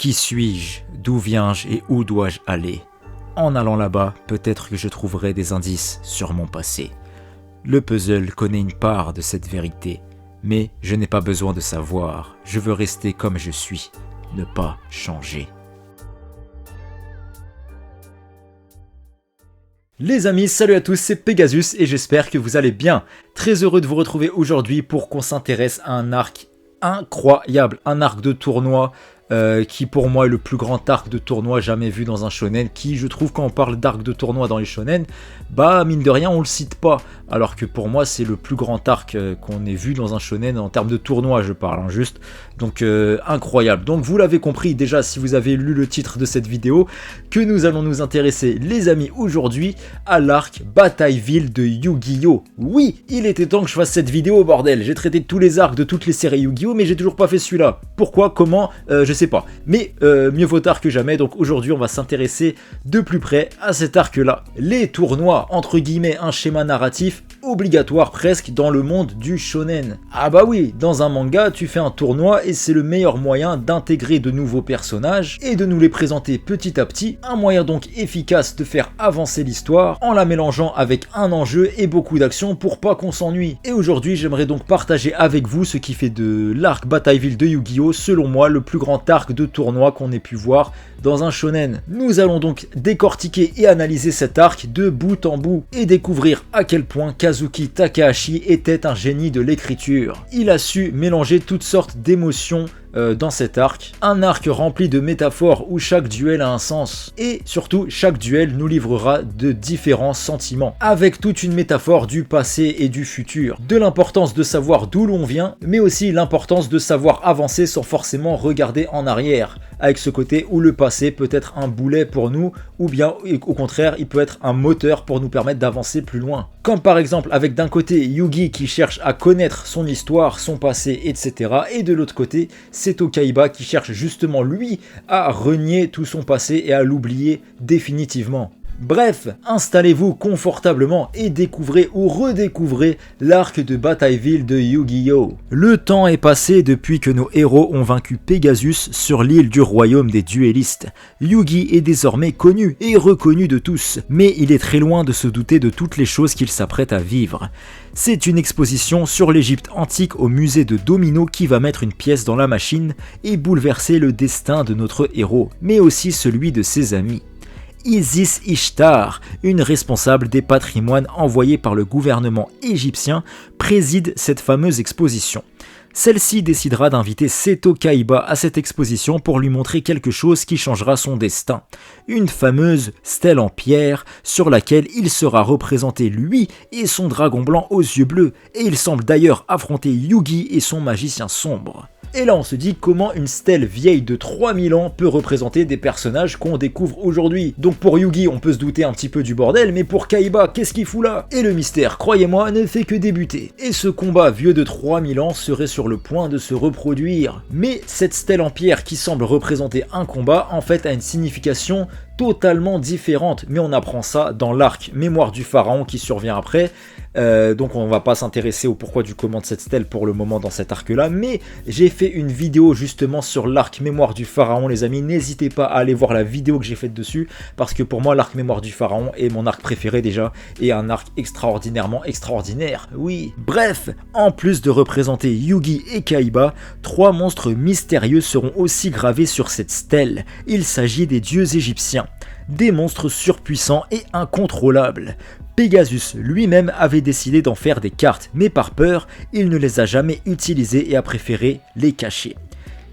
Qui suis-je? D'où viens-je et où dois-je aller? En allant là-bas, peut-être que je trouverai des indices sur mon passé. Le puzzle connaît une part de cette vérité, mais je n'ai pas besoin de savoir, je veux rester comme je suis, ne pas changer. Les amis, salut à tous, c'est Pegasus et j'espère que vous allez bien. Très heureux de vous retrouver aujourd'hui pour qu'on s'intéresse à un arc incroyable, un arc de tournoi qui pour moi est le plus grand arc de tournoi jamais vu dans un shonen, qui je trouve quand on parle d'arc de tournoi dans les shonen, bah mine de rien on le cite pas, alors que pour moi c'est le plus grand arc qu'on ait vu dans un shonen en termes de tournoi je parle, hein, juste, donc incroyable. Donc vous l'avez compris déjà si vous avez lu le titre de cette vidéo, que nous allons nous intéresser les amis aujourd'hui à l'arc Bataille-Ville de Yu-Gi-Oh! Oui, il était temps que je fasse cette vidéo bordel, j'ai traité de tous les arcs de toutes les séries Yu-Gi-Oh! Mais j'ai toujours pas fait celui-là. Pourquoi? Comment? Je sais pas. Mais mieux vaut tard que jamais, donc aujourd'hui on va s'intéresser de plus près à cet arc-là. Les tournois, entre guillemets, un schéma narratif obligatoire presque dans le monde du shonen. Ah bah oui, dans un manga, tu fais un tournoi et c'est le meilleur moyen d'intégrer de nouveaux personnages et de nous les présenter petit à petit, un moyen donc efficace de faire avancer l'histoire en la mélangeant avec un enjeu et beaucoup d'action pour pas qu'on s'ennuie. Et aujourd'hui, j'aimerais donc partager avec vous ce qui fait de l'arc Bataille-Ville de Yu-Gi-Oh! Selon moi, le plus grand arc de tournoi qu'on ait pu voir dans un shonen. Nous allons donc décortiquer et analyser cet arc de bout en bout et découvrir à quel point Kazuki Takahashi était un génie de l'écriture. Il a su mélanger toutes sortes d'émotions dans cet arc, un arc rempli de métaphores où chaque duel a un sens, et surtout chaque duel nous livrera de différents sentiments, avec toute une métaphore du passé et du futur, de l'importance de savoir d'où l'on vient, mais aussi l'importance de savoir avancer sans forcément regarder en arrière, avec ce côté où le passé peut être un boulet pour nous, ou bien au contraire il peut être un moteur pour nous permettre d'avancer plus loin. Comme par exemple avec d'un côté Yugi qui cherche à connaître son histoire, son passé, etc. Et de l'autre côté, Seto Kaiba qui cherche justement lui à renier tout son passé et à l'oublier définitivement. Bref, installez-vous confortablement et découvrez ou redécouvrez l'arc de Bataille-Ville de Yu-Gi-Oh! Le temps est passé depuis que nos héros ont vaincu Pegasus sur l'île du royaume des duellistes. Yugi est désormais connu et reconnu de tous, mais il est très loin de se douter de toutes les choses qu'il s'apprête à vivre. C'est une exposition sur l'Égypte antique au musée de Domino qui va mettre une pièce dans la machine et bouleverser le destin de notre héros, mais aussi celui de ses amis. Isis Ishtar, une responsable des patrimoines envoyée par le gouvernement égyptien, préside cette fameuse exposition. Celle-ci décidera d'inviter Seto Kaiba à cette exposition pour lui montrer quelque chose qui changera son destin. Une fameuse stèle en pierre sur laquelle il sera représenté lui et son dragon blanc aux yeux bleus, et il semble d'ailleurs affronter Yugi et son magicien sombre. Et là on se dit comment une stèle vieille de 3000 ans peut représenter des personnages qu'on découvre aujourd'hui. Donc pour Yugi on peut se douter un petit peu du bordel, mais pour Kaiba qu'est-ce qu'il fout là? Et le mystère, croyez-moi, ne fait que débuter. Et ce combat vieux de 3000 ans serait sur le point de se reproduire. Mais cette stèle en pierre qui semble représenter un combat en fait a une signification totalement différente, mais on apprend ça dans l'arc Mémoire du Pharaon qui survient après, donc on va pas s'intéresser au pourquoi du comment de cette stèle pour le moment dans cet arc là, mais j'ai fait une vidéo justement sur l'arc Mémoire du Pharaon les amis, n'hésitez pas à aller voir la vidéo que j'ai faite dessus, parce que pour moi l'arc Mémoire du Pharaon est mon arc préféré déjà, et un arc extraordinairement extraordinaire, oui. Bref, en plus de représenter Yugi et Kaiba, 3 monstres mystérieux seront aussi gravés sur cette stèle. Il s'agit des dieux égyptiens. Des monstres surpuissants et incontrôlables. Pegasus lui-même avait décidé d'en faire des cartes, mais par peur, il ne les a jamais utilisées et a préféré les cacher.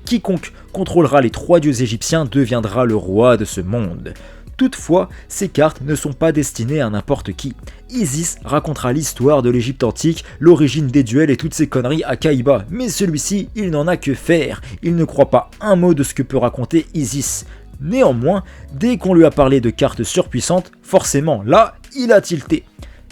Quiconque contrôlera les 3 dieux égyptiens deviendra le roi de ce monde. Toutefois, ces cartes ne sont pas destinées à n'importe qui. Isis racontera l'histoire de l'Égypte antique, l'origine des duels et toutes ces conneries à Kaiba, mais celui-ci, il n'en a que faire. Il ne croit pas un mot de ce que peut raconter Isis. Néanmoins, dès qu'on lui a parlé de cartes surpuissantes, forcément là, il a tilté.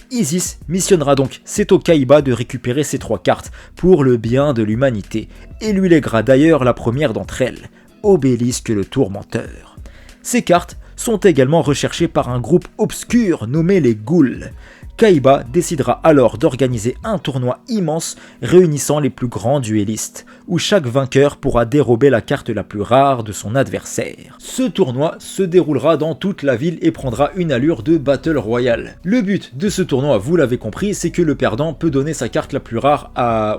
Isis missionnera donc Seto Kaiba de récupérer ces 3 cartes pour le bien de l'humanité, et lui lèguera d'ailleurs la première d'entre elles, Obélisque le Tourmenteur. Ces cartes sont également recherchées par un groupe obscur nommé les Ghouls. Kaiba décidera alors d'organiser un tournoi immense réunissant les plus grands duellistes, où chaque vainqueur pourra dérober la carte la plus rare de son adversaire. Ce tournoi se déroulera dans toute la ville et prendra une allure de Battle Royale. Le but de ce tournoi, vous l'avez compris, c'est que le perdant peut donner sa carte la plus rare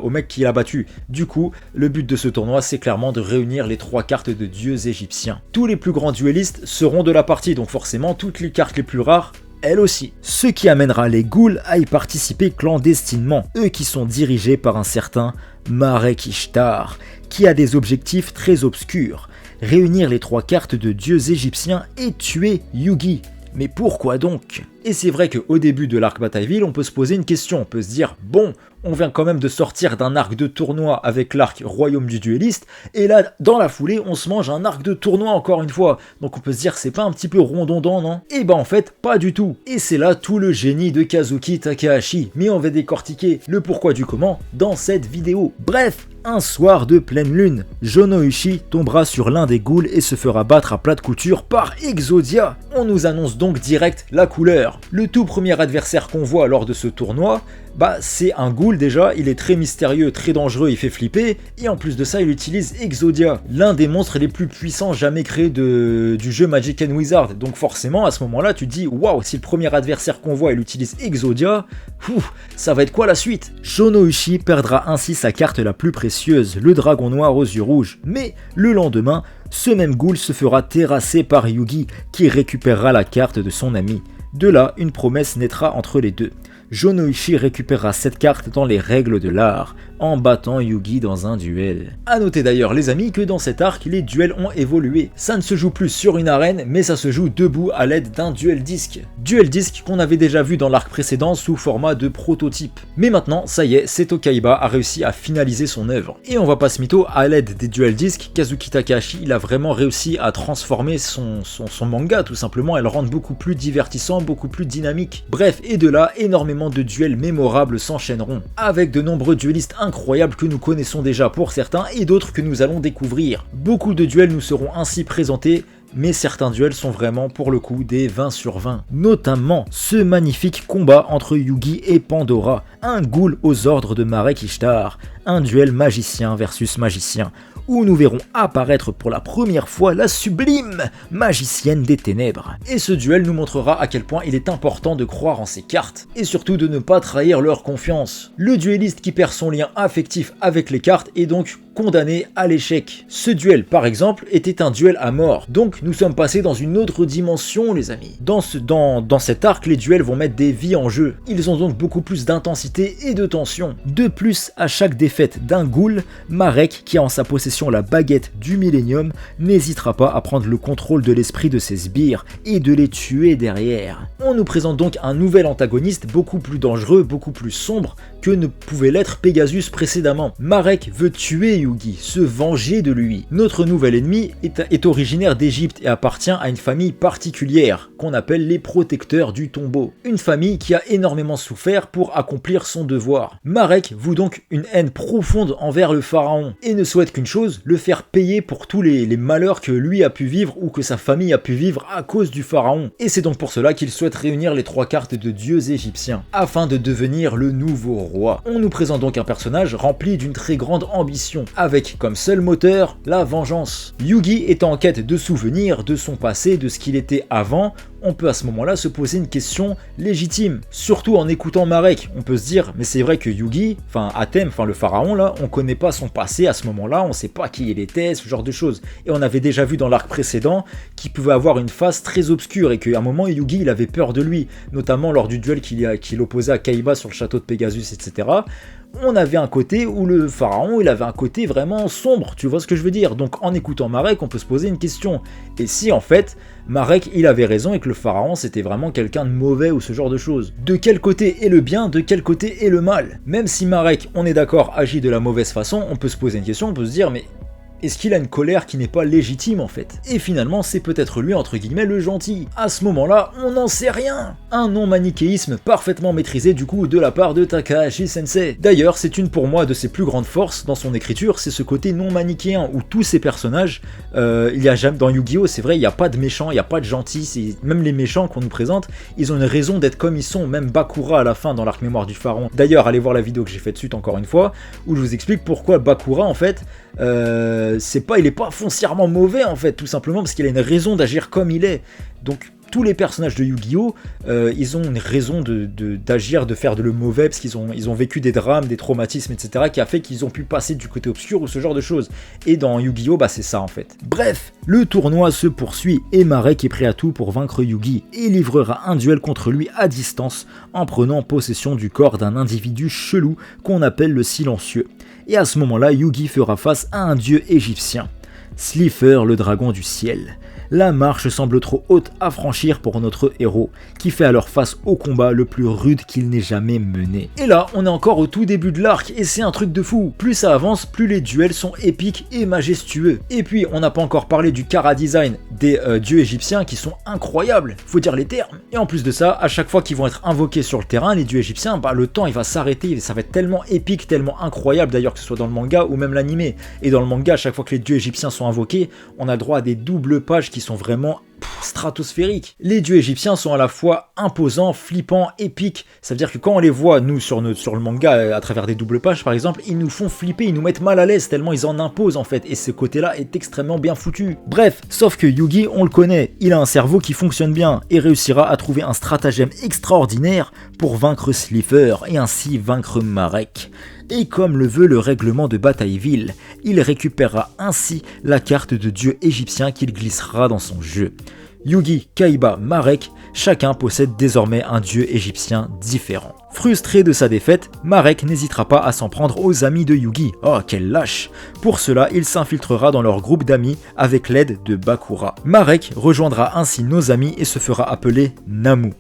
au mec qui l'a battu. Du coup, le but de ce tournoi, c'est clairement de réunir les 3 cartes de dieux égyptiens. Tous les plus grands duellistes seront de la partie, donc forcément toutes les cartes les plus rares elle aussi. Ce qui amènera les ghouls à y participer clandestinement, eux qui sont dirigés par un certain Marek Ishtar, qui a des objectifs très obscurs, réunir les 3 cartes de dieux égyptiens et tuer Yugi. Mais pourquoi donc? Et c'est vrai qu'au début de l'arc Batailleville, on peut se poser une question, on peut se dire, bon, on vient quand même de sortir d'un arc de tournoi avec l'arc Royaume du Dueliste, et là, dans la foulée, on se mange un arc de tournoi encore une fois. Donc on peut se dire, c'est pas un petit peu redondant, non? Et bah en fait, pas du tout. Et c'est là tout le génie de Kazuki Takahashi, mais on va décortiquer le pourquoi du comment dans cette vidéo. Bref, un soir de pleine lune, Jonoichi tombera sur l'un des ghouls et se fera battre à plate couture par Exodia. On nous annonce donc direct la couleur. Le tout premier adversaire qu'on voit lors de ce tournoi, bah c'est un ghoul déjà, il est très mystérieux, très dangereux, il fait flipper, et en plus de ça il utilise Exodia, l'un des monstres les plus puissants jamais créés du jeu Magic & Wizard, donc forcément à ce moment là tu te dis waouh, si le premier adversaire qu'on voit il utilise Exodia, ça va être quoi la suite? Jonoichi perdra ainsi sa carte la plus précieuse, le dragon noir aux yeux rouges, mais le lendemain, ce même ghoul se fera terrasser par Yugi qui récupérera la carte de son ami. De là, une promesse naîtra entre les deux. Jonoichi récupérera cette carte dans les règles de l'art, en battant Yugi dans un duel. A noter d'ailleurs les amis que dans cet arc, les duels ont évolué. Ça ne se joue plus sur une arène, mais ça se joue debout à l'aide d'un duel disque. Duel disque qu'on avait déjà vu dans l'arc précédent sous format de prototype. Mais maintenant, ça y est, Seto Kaiba a réussi à finaliser son œuvre. Et on va pas se mytho, à l'aide des duel disques, Kazuki Takahashi il a vraiment réussi à transformer son manga tout simplement, et le rendre beaucoup plus divertissant, beaucoup plus dynamique. Bref, et de là, énormément de duels mémorables s'enchaîneront, avec de nombreux duellistes incroyables que nous connaissons déjà pour certains et d'autres que nous allons découvrir. Beaucoup de duels nous seront ainsi présentés, mais certains duels sont vraiment pour le coup des 20 sur 20. Notamment ce magnifique combat entre Yugi et Pandora, un ghoul aux ordres de Marek Ishtar, un duel magicien versus magicien, où nous verrons apparaître pour la première fois la sublime magicienne des ténèbres. Et ce duel nous montrera à quel point il est important de croire en ses cartes, et surtout de ne pas trahir leur confiance. Le duelliste qui perd son lien affectif avec les cartes est donc condamné à l'échec. Ce duel par exemple était un duel à mort, donc nous sommes passés dans une autre dimension les amis. Dans cet arc, les duels vont mettre des vies en jeu, ils ont donc beaucoup plus d'intensité et de tension. De plus, à chaque défaite d'un ghoul, Marek, qui a en sa possession la baguette du Millennium, n'hésitera pas à prendre le contrôle de l'esprit de ses sbires et de les tuer derrière. On nous présente donc un nouvel antagoniste beaucoup plus dangereux, beaucoup plus sombre que ne pouvait l'être Pegasus précédemment. Marek veut tuer Yugi, se venger de lui. Notre nouvel ennemi est originaire d'Égypte et appartient à une famille particulière, qu'on appelle les protecteurs du tombeau. Une famille qui a énormément souffert pour accomplir son devoir. Marek voue donc une haine profonde envers le pharaon, et ne souhaite qu'une chose, le faire payer pour tous les malheurs que lui a pu vivre ou que sa famille a pu vivre à cause du pharaon. Et c'est donc pour cela qu'il souhaite réunir les 3 cartes de dieux égyptiens, afin de devenir le nouveau roi. On nous présente donc un personnage rempli d'une très grande ambition, avec comme seul moteur la vengeance. Yugi est en quête de souvenirs de son passé, de ce qu'il était avant. On peut à ce moment-là se poser une question légitime, surtout en écoutant Marek. On peut se dire, mais c'est vrai que Yugi, Atem, le pharaon là, on connaît pas son passé à ce moment-là, on sait pas qui il était, ce genre de choses. Et on avait déjà vu dans l'arc précédent qu'il pouvait avoir une face très obscure et qu'à un moment Yugi il avait peur de lui, notamment lors du duel qu'il opposait à Kaiba sur le château de Pegasus, etc. On avait un côté où le pharaon, il avait un côté vraiment sombre, tu vois ce que je veux dire. Donc en écoutant Marek, on peut se poser une question. Et si en fait, Marek, il avait raison et que le pharaon, c'était vraiment quelqu'un de mauvais ou ce genre de choses. De quel côté est le bien, de quel côté est le mal? Même si Marek, on est d'accord, agit de la mauvaise façon, on peut se poser une question, on peut se dire, mais Est-ce qu'il a une colère qui n'est pas légitime en fait? Et finalement, c'est peut-être lui entre guillemets le gentil. À ce moment-là, on n'en sait rien. Un non-manichéisme parfaitement maîtrisé du coup de la part de Takahashi Sensei. D'ailleurs, c'est une pour moi de ses plus grandes forces dans son écriture, c'est ce côté non-manichéen où tous ces personnages, il y a jamais dans Yu-Gi-Oh, c'est vrai, il n'y a pas de méchants, il n'y a pas de gentils, même les méchants qu'on nous présente, ils ont une raison d'être comme ils sont, même Bakura à la fin dans l'arc Mémoire du Pharaon. D'ailleurs, allez voir la vidéo que j'ai faite dessus encore une fois, où je vous explique pourquoi Bakura en fait, il est pas foncièrement mauvais en fait, tout simplement parce qu'il a une raison d'agir comme il est. Donc tous les personnages de Yu-Gi-Oh, ils ont une raison d'agir, de faire de le mauvais, parce qu'ils ont vécu des drames, des traumatismes, etc., qui a fait qu'ils ont pu passer du côté obscur ou ce genre de choses. Et dans Yu-Gi-Oh, c'est ça en fait. Bref, le tournoi se poursuit et Marek est prêt à tout pour vaincre Yugi et livrera un duel contre lui à distance en prenant possession du corps d'un individu chelou qu'on appelle le Silencieux. Et à ce moment-là, Yugi fera face à un dieu égyptien, Slifer, le dragon du ciel. La marche semble trop haute à franchir pour notre héros, qui fait alors face au combat le plus rude qu'il n'ait jamais mené. Et là, on est encore au tout début de l'arc, et c'est un truc de fou. Plus ça avance, plus les duels sont épiques et majestueux. Et puis, on n'a pas encore parlé du chara-design des dieux égyptiens qui sont incroyables, faut dire les termes. Et en plus de ça, à chaque fois qu'ils vont être invoqués sur le terrain, les dieux égyptiens, le temps il va s'arrêter, ça va être tellement épique, tellement incroyable d'ailleurs que ce soit dans le manga ou même l'animé. Et dans le manga, à chaque fois que les dieux égyptiens sont invoqués, on a droit à des doubles pages qui sont vraiment stratosphériques. Les dieux égyptiens sont à la fois imposants, flippants, épiques. Ça veut dire que quand on les voit, nous, sur le manga, à travers des doubles pages par exemple, ils nous font flipper, ils nous mettent mal à l'aise tellement ils en imposent en fait. Et ce côté-là est extrêmement bien foutu. Bref, sauf que Yugi, on le connaît, il a un cerveau qui fonctionne bien et réussira à trouver un stratagème extraordinaire pour vaincre Slifer et ainsi vaincre Marek. Et comme le veut le règlement de Batailleville, il récupérera ainsi la carte de dieu égyptien qu'il glissera dans son jeu. Yugi, Kaiba, Marek, chacun possède désormais un dieu égyptien différent. Frustré de sa défaite, Marek n'hésitera pas à s'en prendre aux amis de Yugi. Oh, quel lâche! Pour cela, il s'infiltrera dans leur groupe d'amis avec l'aide de Bakura. Marek rejoindra ainsi nos amis et se fera appeler Namu.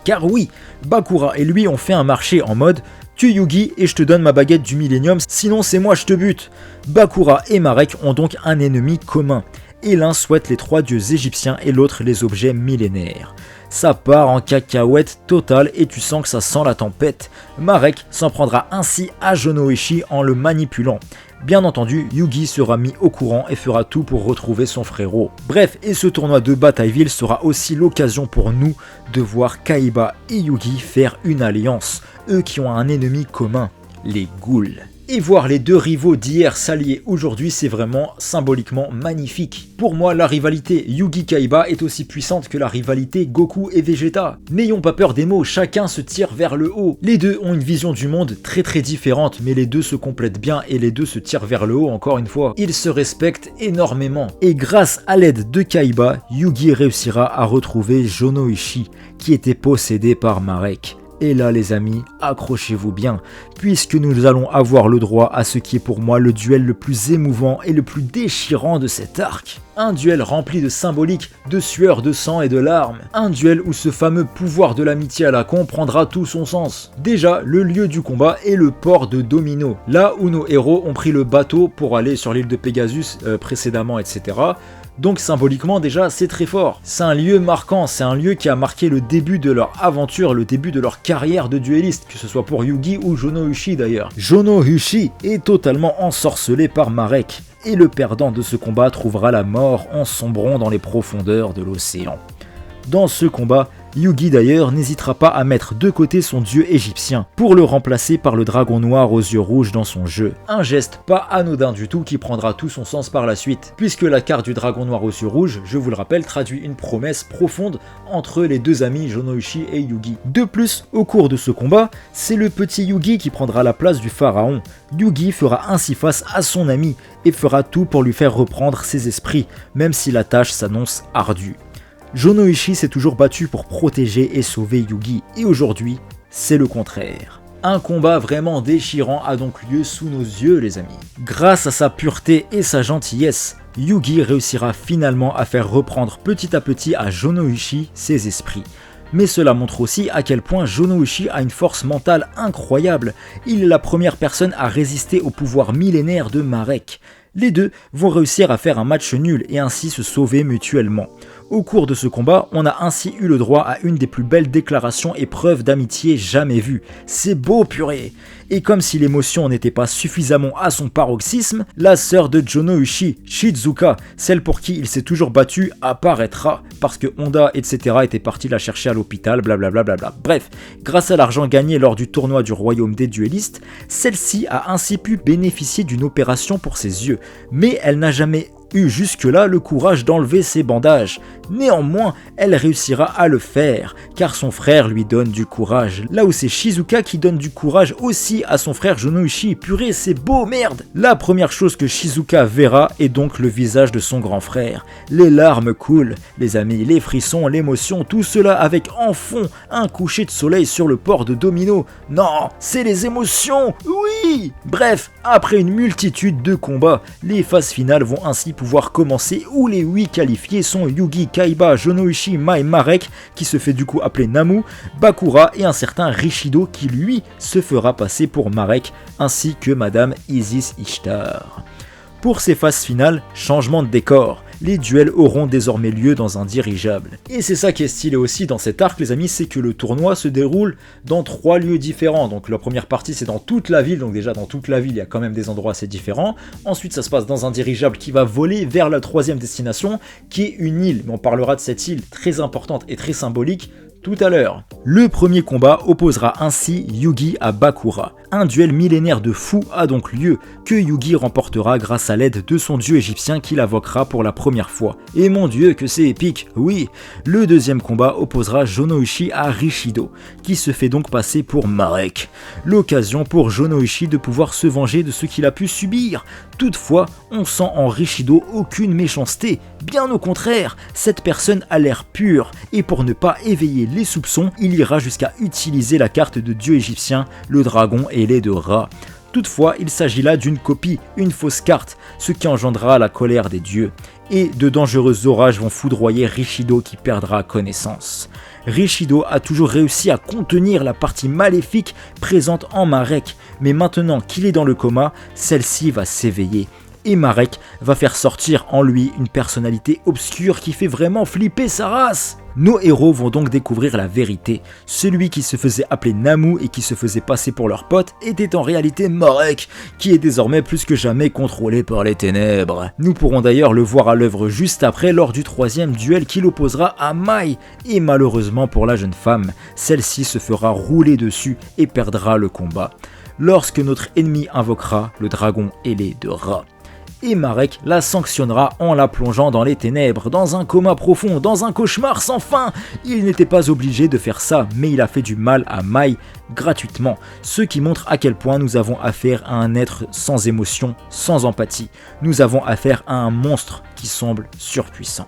Car oui, Bakura et lui ont fait un marché en mode tue Yugi et je te donne ma baguette du Millennium, sinon c'est moi je te bute. Bakura et Marek ont donc un ennemi commun, et l'un souhaite les 3 dieux égyptiens et l'autre les objets millénaires. Ça part en cacahuète totale et tu sens que ça sent la tempête. Marek s'en prendra ainsi à Jonoichi en le manipulant. Bien entendu, Yugi sera mis au courant et fera tout pour retrouver son frérot. Bref, et ce tournoi de Batailleville sera aussi l'occasion pour nous de voir Kaiba et Yugi faire une alliance, eux qui ont un ennemi commun, les ghouls. Et voir les deux rivaux d'hier s'allier aujourd'hui, c'est vraiment symboliquement magnifique. Pour moi, la rivalité Yugi-Kaiba est aussi puissante que la rivalité Goku et Vegeta. N'ayons pas peur des mots, chacun se tire vers le haut. Les deux ont une vision du monde très différente, mais les deux se complètent bien et les deux se tirent vers le haut encore une fois. Ils se respectent énormément. Et grâce à l'aide de Kaiba, Yugi réussira à retrouver Jonoichi, qui était possédé par Marek. Et là les amis, accrochez-vous bien, puisque nous allons avoir le droit à ce qui est pour moi le duel le plus émouvant et le plus déchirant de cet arc. Un duel rempli de symbolique, de sueur, de sang et de larmes. Un duel où ce fameux pouvoir de l'amitié à la con prendra tout son sens. Déjà, le lieu du combat est le port de Domino, là où nos héros ont pris le bateau pour aller sur l'île de Pegasus précédemment, etc. Donc symboliquement déjà c'est très fort. C'est un lieu marquant, c'est un lieu qui a marqué le début de leur aventure, le début de leur carrière de duelliste, que ce soit pour Yugi ou Jonoichi d'ailleurs. Jonoichi est totalement ensorcelé par Marek, et le perdant de ce combat trouvera la mort en sombrant dans les profondeurs de l'océan. Dans ce combat, Yugi d'ailleurs n'hésitera pas à mettre de côté son dieu égyptien pour le remplacer par le dragon noir aux yeux rouges dans son jeu. Un geste pas anodin du tout qui prendra tout son sens par la suite, puisque la carte du dragon noir aux yeux rouges, je vous le rappelle, traduit une promesse profonde entre les deux amis Jonoichi et Yugi. De plus, au cours de ce combat, c'est le petit Yugi qui prendra la place du pharaon. Yugi fera ainsi face à son ami et fera tout pour lui faire reprendre ses esprits, même si la tâche s'annonce ardue. Jonoichi s'est toujours battu pour protéger et sauver Yugi, et aujourd'hui, c'est le contraire. Un combat vraiment déchirant a donc lieu sous nos yeux les amis. Grâce à sa pureté et sa gentillesse, Yugi réussira finalement à faire reprendre petit à petit à Jonoichi ses esprits. Mais cela montre aussi à quel point Jonoichi a une force mentale incroyable. Il est la première personne à résister au pouvoir millénaire de Marek. Les deux vont réussir à faire un match nul et ainsi se sauver mutuellement. Au cours de ce combat, on a ainsi eu le droit à une des plus belles déclarations et preuves d'amitié jamais vues. C'est beau purée! Et comme si l'émotion n'était pas suffisamment à son paroxysme, la sœur de Jonoichi, Shizuka, celle pour qui il s'est toujours battu, apparaîtra, parce que Honda, etc. étaient partis la chercher à l'hôpital, blablabla. Bref, grâce à l'argent gagné lors du tournoi du royaume des duellistes, celle-ci a ainsi pu bénéficier d'une opération pour ses yeux, mais elle n'a jamais eu jusque-là le courage d'enlever ses bandages. Néanmoins, elle réussira à le faire, car son frère lui donne du courage. Là où c'est Shizuka qui donne du courage aussi à son frère Jonoichi. Purée, c'est beau, merde! La première chose que Shizuka verra est donc le visage de son grand frère. Les larmes coulent, les amis, les frissons, l'émotion, tout cela avec en fond un coucher de soleil sur le port de Domino. Non, c'est les émotions, oui! Bref, après une multitude de combats, les phases finales vont ainsi pouvoir commencer où les 8 qualifiés sont Yugi, Kaiba, Jonoichi, Mai, Marek, qui se fait du coup appeler Namu, Bakura et un certain Rishido qui lui se fera passer pour Marek, ainsi que Madame Isis Ishtar. Pour ces phases finales, changement de décor. Les duels auront désormais lieu dans un dirigeable. Et c'est ça qui est stylé aussi dans cet arc les amis, c'est que le tournoi se déroule dans 3 lieux différents. Donc la première partie c'est dans toute la ville, donc déjà dans toute la ville il y a quand même des endroits assez différents. Ensuite ça se passe dans un dirigeable qui va voler vers la 3e destination, qui est une île. Mais on parlera de cette île très importante et très symbolique tout à l'heure. Le premier combat opposera ainsi Yugi à Bakura. Un duel millénaire de fou a donc lieu, que Yugi remportera grâce à l'aide de son dieu égyptien qu'il invoquera pour la première fois. Et mon dieu que c'est épique, oui. Le deuxième combat opposera Jonoichi à Rishido, qui se fait donc passer pour Marek. L'occasion pour Jonoichi de pouvoir se venger de ce qu'il a pu subir. Toutefois, on sent en Rishido aucune méchanceté, bien au contraire, cette personne a l'air pure, et pour ne pas éveiller les soupçons, il ira jusqu'à utiliser la carte de dieu égyptien, le dragon ailé de Ra. Toutefois, il s'agit là d'une copie, une fausse carte, ce qui engendrera la colère des dieux, et de dangereux orages vont foudroyer Rishido qui perdra connaissance. Rishido a toujours réussi à contenir la partie maléfique présente en Marek, mais maintenant qu'il est dans le coma, celle-ci va s'éveiller. Et Marek va faire sortir en lui une personnalité obscure qui fait vraiment flipper sa race. Nos héros vont donc découvrir la vérité. Celui qui se faisait appeler Namu et qui se faisait passer pour leur pote était en réalité Marek, qui est désormais plus que jamais contrôlé par les ténèbres. Nous pourrons d'ailleurs le voir à l'œuvre juste après lors du 3e duel qu'il opposera à Mai. Et malheureusement pour la jeune femme, celle-ci se fera rouler dessus et perdra le combat. Lorsque notre ennemi invoquera le dragon ailé de Ra. Et Marek la sanctionnera en la plongeant dans les ténèbres, dans un coma profond, dans un cauchemar sans fin. Il n'était pas obligé de faire ça, mais il a fait du mal à Mai gratuitement, ce qui montre à quel point nous avons affaire à un être sans émotion, sans empathie. Nous avons affaire à un monstre qui semble surpuissant.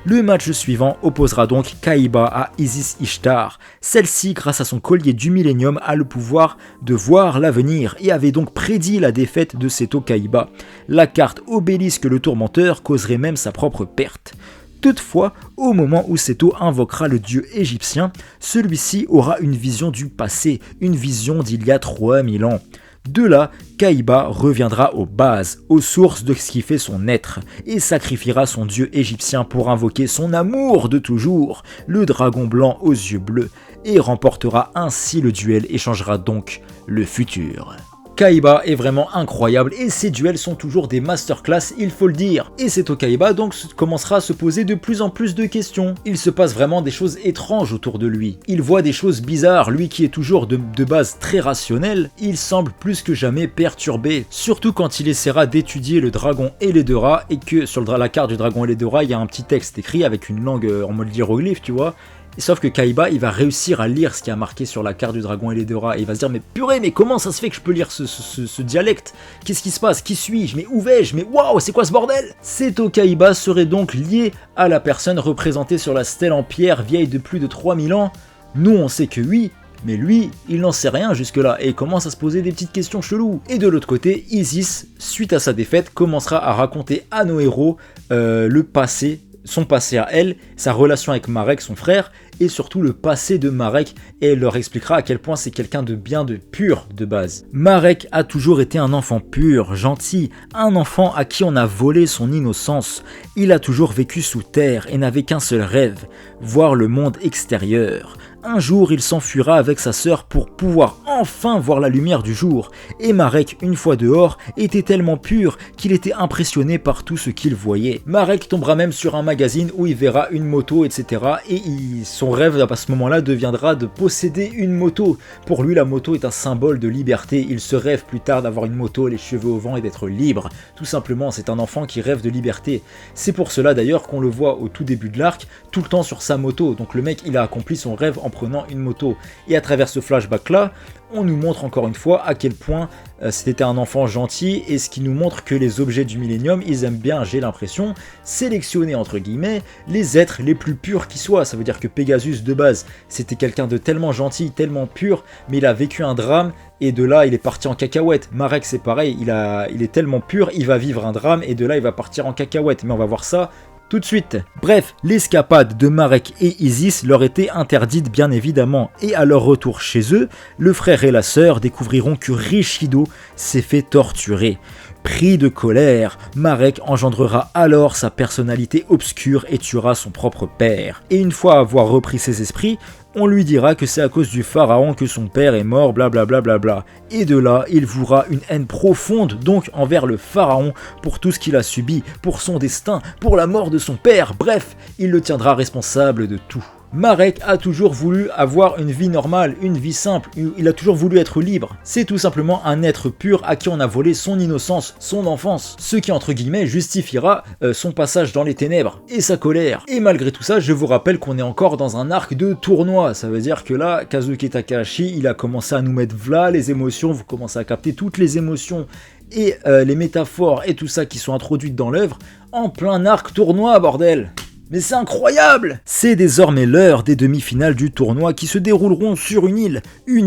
Le match suivant opposera donc Kaiba à Isis Ishtar. Celle-ci, grâce à son collier du Millennium, a le pouvoir de voir l'avenir et avait donc prédit la défaite de Seto Kaiba. La carte Obélisque le Tourmenteur causerait même sa propre perte. Toutefois, au moment où Seto invoquera le dieu égyptien, celui-ci aura une vision du passé, une vision d'il y a 3000 ans. De là, Kaiba reviendra aux bases, aux sources de ce qui fait son être, et sacrifiera son dieu égyptien pour invoquer son amour de toujours, le dragon blanc aux yeux bleus, et remportera ainsi le duel et changera donc le futur. Kaiba est vraiment incroyable et ses duels sont toujours des masterclass, il faut le dire. Et Seto Kaiba donc commencera à se poser de plus en plus de questions. Il se passe vraiment des choses étranges autour de lui. Il voit des choses bizarres, lui qui est toujours de base très rationnel, il semble plus que jamais perturbé. Surtout quand il essaiera d'étudier le dragon ailé de Ra et que sur la carte du dragon ailé de Ra, il y a un petit texte écrit avec une langue en mode hiéroglyphe, tu vois. Sauf que Kaiba, il va réussir à lire ce qui a marqué sur la carte du dragon ailé de Ra et il va se dire mais purée, mais comment ça se fait que je peux lire ce dialecte? Qu'est-ce qui se passe? Qui suis-je? Mais où vais-je? Mais waouh, c'est quoi ce bordel? Seto Kaiba serait donc lié à la personne représentée sur la stèle en pierre vieille de plus de 3000 ans. Nous on sait que oui, mais lui, il n'en sait rien jusque-là et commence à se poser des petites questions cheloues. Et de l'autre côté, Isis, suite à sa défaite, commencera à raconter à nos héros le passé son passé à elle, sa relation avec Marek, son frère, et surtout le passé de Marek, et elle leur expliquera à quel point c'est quelqu'un de bien, de pur de base. Marek a toujours été un enfant pur, gentil, un enfant à qui on a volé son innocence. Il a toujours vécu sous terre et n'avait qu'un seul rêve, voir le monde extérieur. Un jour, il s'enfuira avec sa sœur pour pouvoir enfin voir la lumière du jour. Et Marek, une fois dehors, était tellement pur qu'il était impressionné par tout ce qu'il voyait. Marek tombera même sur un magazine où il verra une moto, etc. Et son rêve à ce moment-là deviendra de posséder une moto. Pour lui, la moto est un symbole de liberté. Il se rêve plus tard d'avoir une moto, les cheveux au vent et d'être libre. Tout simplement, c'est un enfant qui rêve de liberté. C'est pour cela d'ailleurs qu'on le voit au tout début de l'arc, tout le temps sur sa moto. Donc le mec, il a accompli son rêve en prenant une moto. Et à travers ce flashback là, on nous montre encore une fois à quel point c'était un enfant gentil, et ce qui nous montre que les objets du Millennium, ils aiment bien, j'ai l'impression, sélectionner entre guillemets les êtres les plus purs qui soient. Ça veut dire que Pegasus de base, c'était quelqu'un de tellement gentil, tellement pur, mais il a vécu un drame, et de là il est parti en cacahuète. Marek c'est pareil, il est tellement pur, il va vivre un drame, et de là il va partir en cacahuète, mais on va voir ça tout de suite. Bref, l'escapade de Marek et Isis leur était interdite bien évidemment, et à leur retour chez eux, le frère et la sœur découvriront que Rishido s'est fait torturer. Pris de colère, Marek engendrera alors sa personnalité obscure et tuera son propre père. Et une fois avoir repris ses esprits, on lui dira que c'est à cause du pharaon que son père est mort, blablabla. Bla bla bla. Et de là, il vouera une haine profonde donc envers le pharaon pour tout ce qu'il a subi, pour son destin, pour la mort de son père, bref, il le tiendra responsable de tout. Marek a toujours voulu avoir une vie normale, une vie simple, il a toujours voulu être libre. C'est tout simplement un être pur à qui on a volé son innocence, son enfance, ce qui entre guillemets justifiera son passage dans les ténèbres et sa colère. Et malgré tout ça, je vous rappelle qu'on est encore dans un arc de tournoi, ça veut dire que là, Kazuki Takahashi, il a commencé à nous mettre v'là les émotions, vous commencez à capter toutes les émotions et les métaphores et tout ça qui sont introduites dans l'œuvre en plein arc tournoi, bordel. Mais c'est incroyable! C'est désormais l'heure des demi-finales du tournoi qui se dérouleront sur une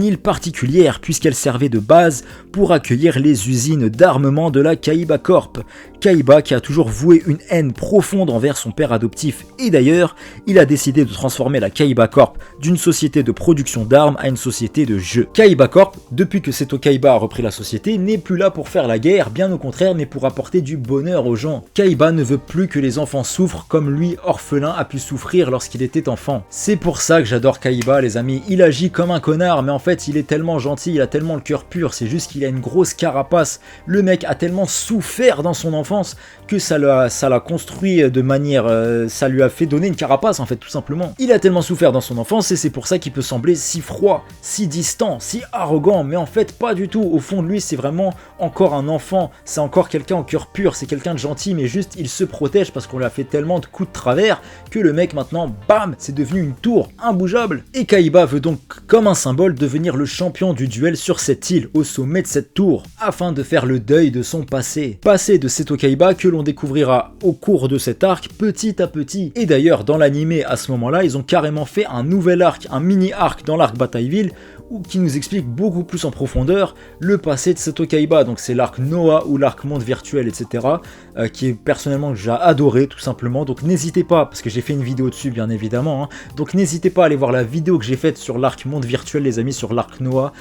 île particulière puisqu'elle servait de base pour accueillir les usines d'armement de la Kaiba Corp. Kaiba qui a toujours voué une haine profonde envers son père adoptif, et d'ailleurs, il a décidé de transformer la Kaiba Corp d'une société de production d'armes à une société de jeux. Kaiba Corp, depuis que Seto Kaiba a repris la société, n'est plus là pour faire la guerre, bien au contraire, mais pour apporter du bonheur aux gens. Kaiba ne veut plus que les enfants souffrent comme lui, orphelin, a pu souffrir lorsqu'il était enfant. C'est pour ça que j'adore Kaiba, les amis. Il agit comme un connard, mais en fait, il est tellement gentil, il a tellement le cœur pur, c'est juste qu'il a une grosse carapace. Le mec a tellement souffert dans son enfance que ça l'a construit de manière... ça lui a fait donner une carapace, en fait, tout simplement. Il a tellement souffert dans son enfance, et c'est pour ça qu'il peut sembler si froid, si distant, si arrogant, mais en fait, pas du tout. Au fond de lui, c'est vraiment encore un enfant, c'est encore quelqu'un au cœur pur, c'est quelqu'un de gentil, mais juste, il se protège parce qu'on lui a fait tellement de coups de travers que le mec maintenant, bam, c'est devenu une tour imbougeable. Et Kaiba veut donc, comme un symbole, devenir le champion du duel sur cette île, au sommet de cette tour, afin de faire le deuil de son passé. Passé de Seto Kaiba que l'on découvrira au cours de cet arc, petit à petit. Et d'ailleurs, dans l'animé, à ce moment-là, ils ont carrément fait un nouvel arc, un mini-arc dans l'arc Batailleville, qui nous explique beaucoup plus en profondeur le passé de Seto Kaiba. Donc c'est l'arc Noah ou l'arc monde virtuel, etc. Qui est personnellement que j'ai adoré tout simplement. Donc n'hésitez pas, parce que j'ai fait une vidéo dessus bien évidemment, hein. Donc n'hésitez pas à aller voir la vidéo que j'ai faite sur l'arc monde virtuel, les amis, sur l'arc Noah.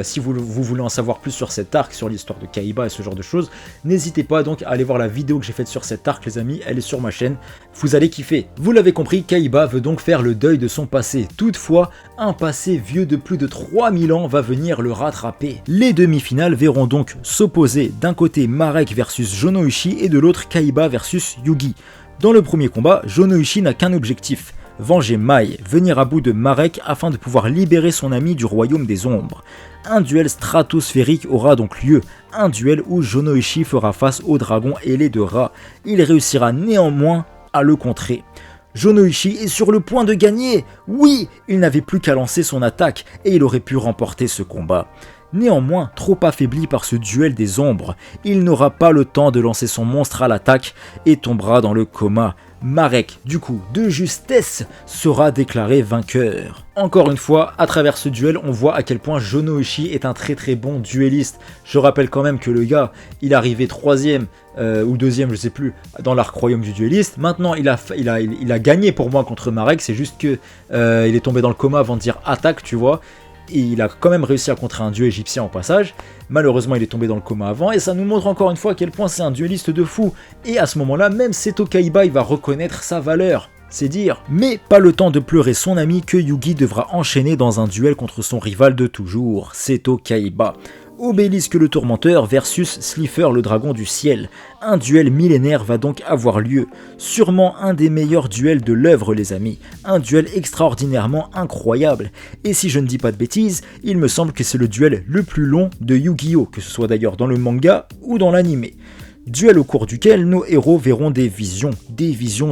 Si vous voulez en savoir plus sur cet arc, sur l'histoire de Kaiba et ce genre de choses, n'hésitez pas donc à aller voir la vidéo que j'ai faite sur cet arc, les amis. Elle est sur ma chaîne, vous allez kiffer. Vous l'avez compris, Kaiba veut donc faire le deuil de son passé. Toutefois, un passé vieux de plus de 3000 ans va venir le rattraper. Les demi-finales verront donc s'opposer d'un côté Marek versus Jonoichi et de l'autre Kaiba versus Yugi. Dans le premier combat, Jonoichi n'a qu'un objectif, venger Mai, venir à bout de Marek afin de pouvoir libérer son ami du royaume des ombres. Un duel stratosphérique aura donc lieu, un duel où Jonoichi fera face au dragon ailé de Ra. Il réussira néanmoins à le contrer. Jonoichi est sur le point de gagner. Oui, il n'avait plus qu'à lancer son attaque et il aurait pu remporter ce combat. Néanmoins, trop affaibli par ce duel des ombres, il n'aura pas le temps de lancer son monstre à l'attaque et tombera dans le coma. Marek, du coup, de justesse, sera déclaré vainqueur. Encore une fois, à travers ce duel, on voit à quel point Jono-Uchi est un très bon duelliste. Je rappelle quand même que le gars, il est arrivé 3ème ou 2ème, je sais plus, dans l'arc royaume du duelliste. Maintenant, il a gagné pour moi contre Marek, c'est juste que il est tombé dans le coma avant de dire attaque, tu vois. Et il a quand même réussi à contrer un dieu égyptien au passage. Malheureusement, il est tombé dans le coma avant, et ça nous montre encore une fois à quel point c'est un duelliste de fou. Et à ce moment-là, même Seto Kaiba, il va reconnaître sa valeur. C'est dire. Mais pas le temps de pleurer son ami que Yugi devra enchaîner dans un duel contre son rival de toujours, Seto Kaiba. Obélisque le tourmenteur versus Slifer le dragon du ciel. Un duel millénaire va donc avoir lieu. Sûrement un des meilleurs duels de l'œuvre, les amis. Un duel extraordinairement incroyable. Et si je ne dis pas de bêtises, il me semble que c'est le duel le plus long de Yu-Gi-Oh!, que ce soit d'ailleurs dans le manga ou dans l'anime. Duel au cours duquel nos héros verront des visions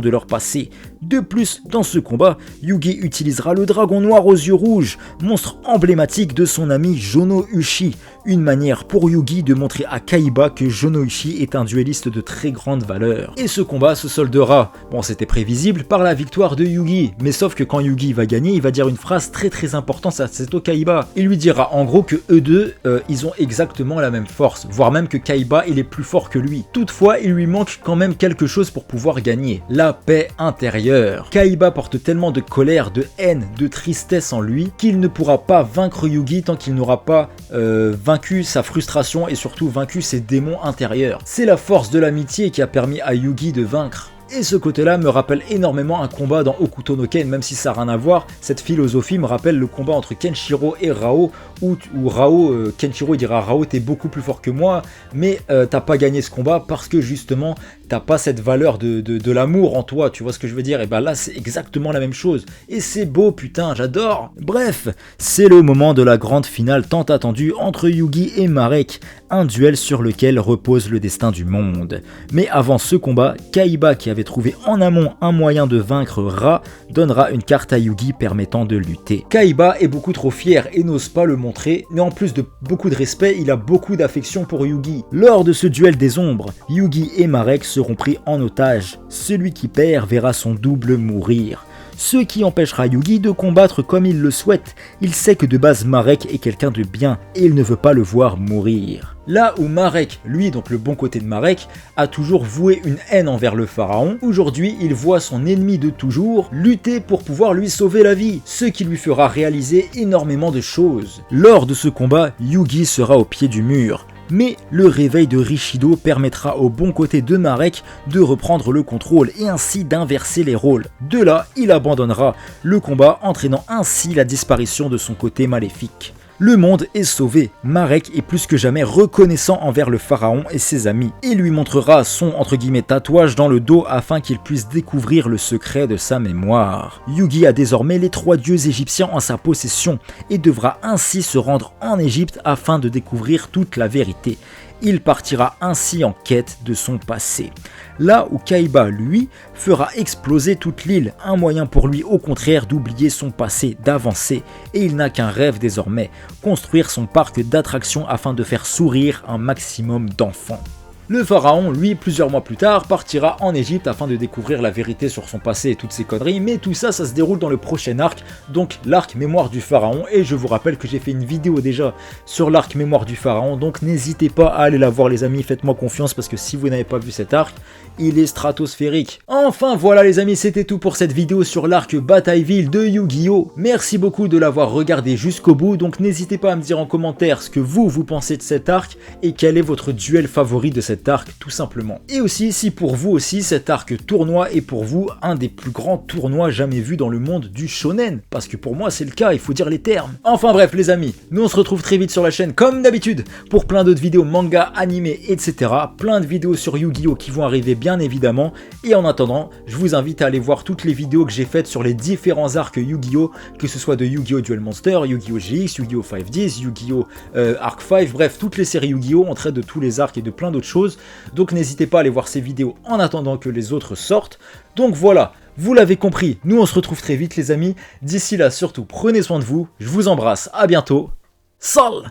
de leur passé. De plus, dans ce combat, Yugi utilisera le dragon noir aux yeux rouges, monstre emblématique de son ami Jono-Uchi, une manière pour Yugi de montrer à Kaiba que Jono-Uchi est un duelliste de très grande valeur. Et ce combat se soldera, bon c'était prévisible, par la victoire de Yugi, mais sauf que quand Yugi va gagner, il va dire une phrase très importante à Seto Kaiba. Il lui dira en gros que eux deux, ils ont exactement la même force, voire même que Kaiba il est plus fort que lui. Toutefois, il lui manque quand même quelque chose pour pouvoir gagner, la paix intérieure. Kaiba porte tellement de colère, de haine, de tristesse en lui qu'il ne pourra pas vaincre Yugi tant qu'il n'aura pas vaincu sa frustration et surtout vaincu ses démons intérieurs. C'est la force de l'amitié qui a permis à Yugi de vaincre. Et ce côté-là me rappelle énormément un combat dans Hokuto no Ken, même si ça n'a rien à voir, cette philosophie me rappelle le combat entre Kenshiro et Rao, où Rao, Kenshiro il dira Rao t'es beaucoup plus fort que moi, mais t'as pas gagné ce combat parce que justement t'as pas cette valeur de l'amour en toi, tu vois ce que je veux dire, et bah là c'est exactement la même chose, et c'est beau putain, j'adore. Bref, c'est le moment de la grande finale tant attendue entre Yugi et Marek, un duel sur lequel repose le destin du monde. Mais avant ce combat, Kaiba qui avait trouvé en amont un moyen de vaincre Ra, donnera une carte à Yugi permettant de lutter. Kaiba est beaucoup trop fier et n'ose pas le montrer, mais en plus de beaucoup de respect, il a beaucoup d'affection pour Yugi. Lors de ce duel des ombres, Yugi et Marek seront pris en otage. Celui qui perd verra son double mourir. Ce qui empêchera Yugi de combattre comme il le souhaite. Il sait que de base Marek est quelqu'un de bien et il ne veut pas le voir mourir. Là où Marek, lui donc le bon côté de Marek, a toujours voué une haine envers le pharaon, aujourd'hui il voit son ennemi de toujours lutter pour pouvoir lui sauver la vie, ce qui lui fera réaliser énormément de choses. Lors de ce combat, Yugi sera au pied du mur. Mais le réveil de Rishido permettra au bon côté de Marek de reprendre le contrôle et ainsi d'inverser les rôles. De là, il abandonnera le combat, entraînant ainsi la disparition de son côté maléfique. Le monde est sauvé, Marek est plus que jamais reconnaissant envers le pharaon et ses amis, et lui montrera son entre guillemets tatouage dans le dos afin qu'il puisse découvrir le secret de sa mémoire. Yugi a désormais les 3 dieux égyptiens en sa possession et devra ainsi se rendre en Égypte afin de découvrir toute la vérité. Il partira ainsi en quête de son passé. Là où Kaiba, lui, fera exploser toute l'île, un moyen pour lui au contraire d'oublier son passé, d'avancer, et il n'a qu'un rêve désormais, construire son parc d'attractions afin de faire sourire un maximum d'enfants. Le pharaon, lui, plusieurs mois plus tard, partira en Égypte afin de découvrir la vérité sur son passé et toutes ses conneries, mais tout ça, ça se déroule dans le prochain arc, donc l'arc Mémoire du Pharaon, et je vous rappelle que j'ai fait une vidéo déjà sur l'arc Mémoire du Pharaon, donc n'hésitez pas à aller la voir les amis, faites-moi confiance parce que si vous n'avez pas vu cet arc, il est stratosphérique. Enfin voilà les amis, c'était tout pour cette vidéo sur l'arc Batailleville de Yu-Gi-Oh! Merci beaucoup de l'avoir regardé jusqu'au bout, donc n'hésitez pas à me dire en commentaire ce que vous pensez de cet arc, et quel est votre duel favori de cet arc tout simplement. Et aussi si pour vous aussi cet arc tournoi est pour vous un des plus grands tournois jamais vus dans le monde du shonen, parce que pour moi c'est le cas, il faut dire les termes. Enfin bref les amis, nous on se retrouve très vite sur la chaîne comme d'habitude pour plein d'autres vidéos manga, animés, etc. Plein de vidéos sur Yu-Gi-Oh! Qui vont arriver bien évidemment, et en attendant je vous invite à aller voir toutes les vidéos que j'ai faites sur les différents arcs Yu-Gi-Oh! Que ce soit de Yu-Gi-Oh! Duel Monster, Yu-Gi-Oh! GX, Yu-Gi-Oh! 5Ds, Yu-Gi-Oh! Arc 5, bref toutes les séries Yu-Gi-Oh! On traite de tous les arcs et de plein d'autres choses. Donc n'hésitez pas à aller voir ces vidéos en attendant que les autres sortent. Donc voilà, vous l'avez compris, nous on se retrouve très vite les amis. D'ici là surtout prenez soin de vous, je vous embrasse, à bientôt. Salut!